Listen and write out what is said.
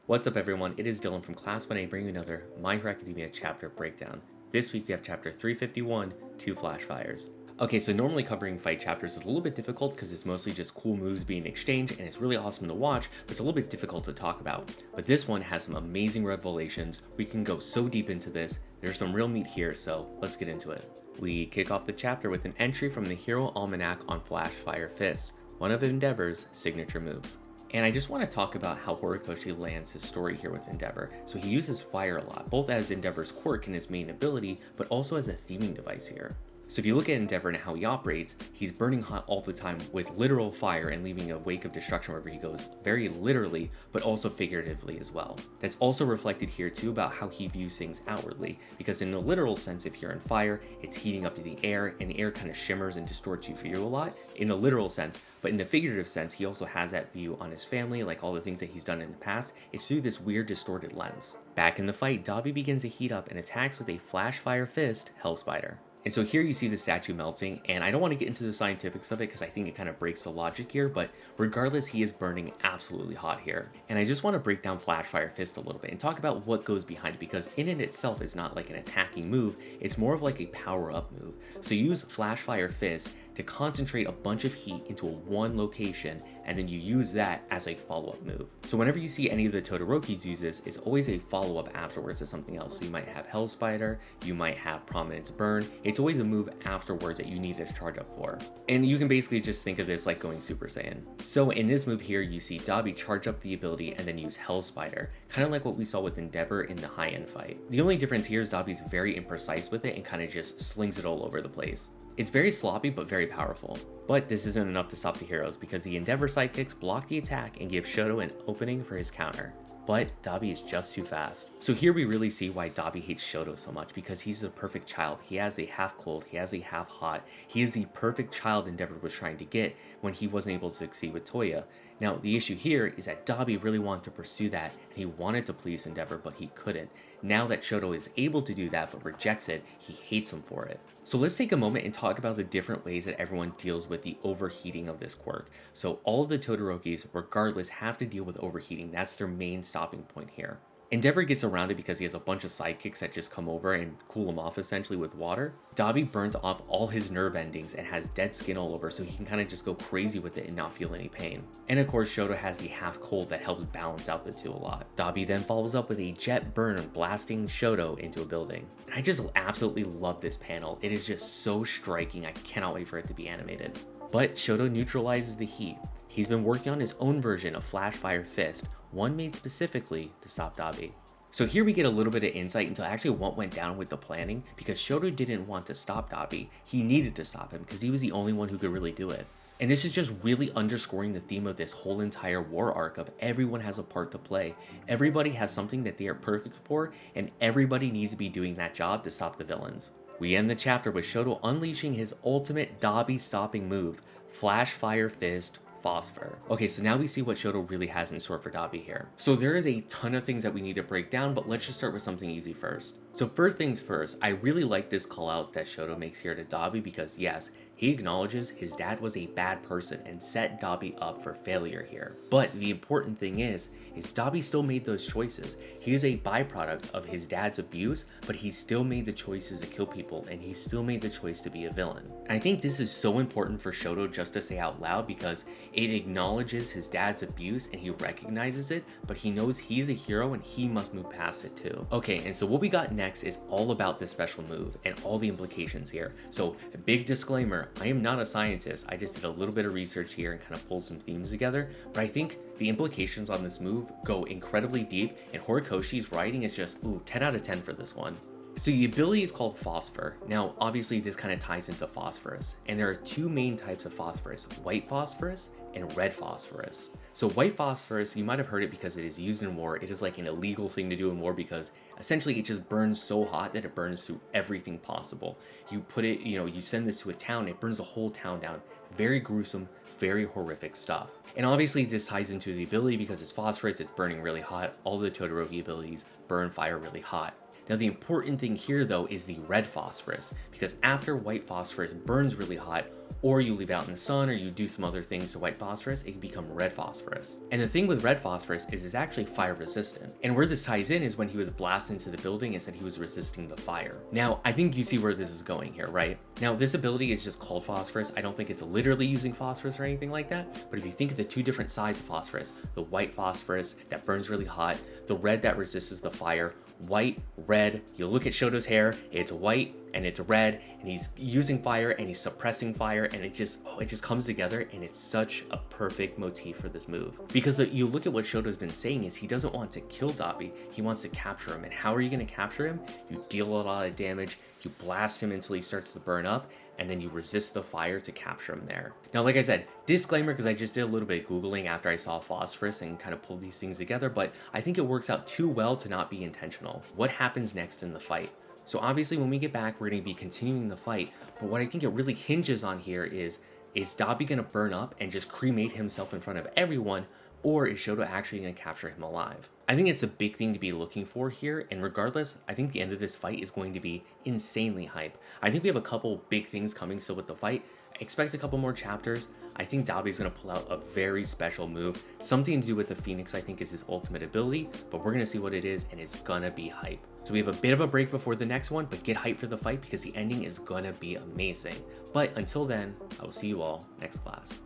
What's up everyone, it is Dylan from Class 1A bringing you another My Hero Academia chapter breakdown. This week we have chapter 351, 2 Flash Fires. Okay, so normally covering fight chapters is a little bit difficult because it's mostly just cool moves being exchanged and it's really awesome to watch, but it's a little bit difficult to talk about. But this one has some amazing revelations, we can go so deep into this, there's some real meat here, so let's get into it. We kick off the chapter with an entry from the Hero Almanac on Flash Fire Fist, one of Endeavor's signature moves. And I just want to talk about how Horikoshi lands his story here with Endeavor. So he uses fire a lot, both as Endeavor's quirk and his main ability, but also as a theming device here. So if you look at Endeavor and how he operates, he's burning hot all the time with literal fire and leaving a wake of destruction wherever he goes, very literally, but also figuratively as well. That's also reflected here too about how he views things outwardly, because in a literal sense, if you're in fire, it's heating up the air, and the air kind of shimmers and distorts you a lot, in a literal sense. But in the figurative sense, he also has that view on his family, like all the things that he's done in the past, it's through this weird distorted lens. Back in the fight, Dabi begins to heat up and attacks with a Flash Fire Fist, Hell Spider. And so here you see the statue melting, and I don't want to get into the scientifics of it because I think it kind of breaks the logic here, but regardless, he is burning absolutely hot here. And I just want to break down Flash Fire Fist a little bit and talk about what goes behind it, because in it itself is not like an attacking move, it's more of like a power-up move. So you use Flash Fire Fist to concentrate a bunch of heat into one location, and then you use that as a follow-up move. So whenever you see any of the Todorokis use this, it's always a follow-up afterwards to something else. So you might have Hell Spider, you might have Prominence Burn, it's always a move afterwards that you need to charge up for. And you can basically just think of this like going Super Saiyan. So in this move here, you see Dabi charge up the ability and then use Hell Spider, kind of like what we saw with Endeavor in the high-end fight. The only difference here is Dabi's very imprecise with it and kind of just slings it all over the place. It's very sloppy but very powerful. But this isn't enough to stop the heroes because the Endeavor sidekicks block the attack and give Shoto an opening for his counter. But Dabi is just too fast. So here we really see why Dabi hates Shoto so much, because he's the perfect child. He has a half cold, he has a half hot. He is the perfect child Endeavor was trying to get when he wasn't able to succeed with Toya. Now the issue here is that Dabi really wanted to pursue that and he wanted to please Endeavor, but he couldn't. Now that Shoto is able to do that but rejects it, he hates him for it. So let's take a moment and talk about the different ways that everyone deals with the overheating of this quirk. So all of the Todorokis, regardless, have to deal with overheating. That's their main stopping point here. Endeavor gets around it because he has a bunch of sidekicks that just come over and cool him off essentially with water. Dabi burns off all his nerve endings and has dead skin all over, so he can kind of just go crazy with it and not feel any pain. And of course, Shoto has the half cold that helps balance out the two a lot. Dabi then follows up with a jet burn blasting Shoto into a building. I just absolutely love this panel. It is just so striking, I cannot wait for it to be animated. But Shoto neutralizes the heat. He's been working on his own version of Flash Fire Fist, one made specifically to stop Dabi. So here we get a little bit of insight into actually what went down with the planning, because Shoto didn't want to stop Dabi, he needed to stop him because he was the only one who could really do it. And this is just really underscoring the theme of this whole entire war arc of everyone has a part to play. Everybody has something that they are perfect for, and everybody needs to be doing that job to stop the villains. We end the chapter with Shoto unleashing his ultimate Dabi stopping move, Flash Fire Fist, Phosphorus. Okay, so now we see what Shoto really has in store for Dabi here. So there is a ton of things that we need to break down, but let's just start with something easy first. So first things first, I really like this call out that Shoto makes here to Dabi because yes, he acknowledges his dad was a bad person and set Dabi up for failure here. But the important thing is Dabi still made those choices. He is a byproduct of his dad's abuse, but he still made the choices to kill people and he still made the choice to be a villain. And I think this is so important for Shoto just to say out loud because it acknowledges his dad's abuse and he recognizes it, but he knows he's a hero and he must move past it too. Okay, and so what we got next is all about this special move and all the implications here. So a big disclaimer, I am not a scientist, I just did a little bit of research here and kind of pulled some themes together, but I think the implications on this move go incredibly deep and Horikoshi's writing is just, 10 out of 10 for this one. So the ability is called Phosphor. Now obviously this kind of ties into Phosphorus, and there are two main types of Phosphorus, white Phosphorus and red Phosphorus. So white Phosphorus, you might have heard it because it is used in war. It is like an illegal thing to do in war because essentially it just burns so hot that it burns through everything possible. You put it, you send this to a town, it burns the whole town down. Very gruesome, very horrific stuff. And obviously this ties into the ability because it's phosphorus, it's burning really hot. All the Todoroki abilities burn fire really hot. Now the important thing here though is the red phosphorus, because after white phosphorus burns really hot, or you leave it out in the sun, or you do some other things to white phosphorus, it can become red phosphorus. And the thing with red phosphorus is it's actually fire resistant. And where this ties in is when he was blasted into the building and said he was resisting the fire. Now, I think you see where this is going here, right? Now, this ability is just called phosphorus. I don't think it's literally using phosphorus or anything like that, but if you think of the two different sides of phosphorus, the white phosphorus that burns really hot, the red that resists the fire, white, red, you look at Shoto's hair, it's white and it's red, and he's using fire and he's suppressing fire, and it just comes together, and it's such a perfect motif for this move. Because you look at what Shoto's been saying is he doesn't want to kill Dabi, he wants to capture him. And how are you going to capture him? You deal a lot of damage, you blast him until he starts to burn up, and then you resist the fire to capture him there. Now, like I said, disclaimer, because I just did a little bit of Googling after I saw phosphorus and kind of pulled these things together, but I think it works out too well to not be intentional. What happens next in the fight? So obviously when we get back, we're going to be continuing the fight, but what I think it really hinges on here is Dabi going to burn up and just cremate himself in front of everyone, or is Shoto actually going to capture him alive? I think it's a big thing to be looking for here, and regardless, I think the end of this fight is going to be insanely hype. I think we have a couple big things coming still with the fight. Expect a couple more chapters. I think Dabi is going to pull out a very special move. Something to do with the Phoenix, I think, is his ultimate ability, but we're going to see what it is, and it's going to be hype. So we have a bit of a break before the next one, but get hyped for the fight because the ending is going to be amazing. But until then, I will see you all next class.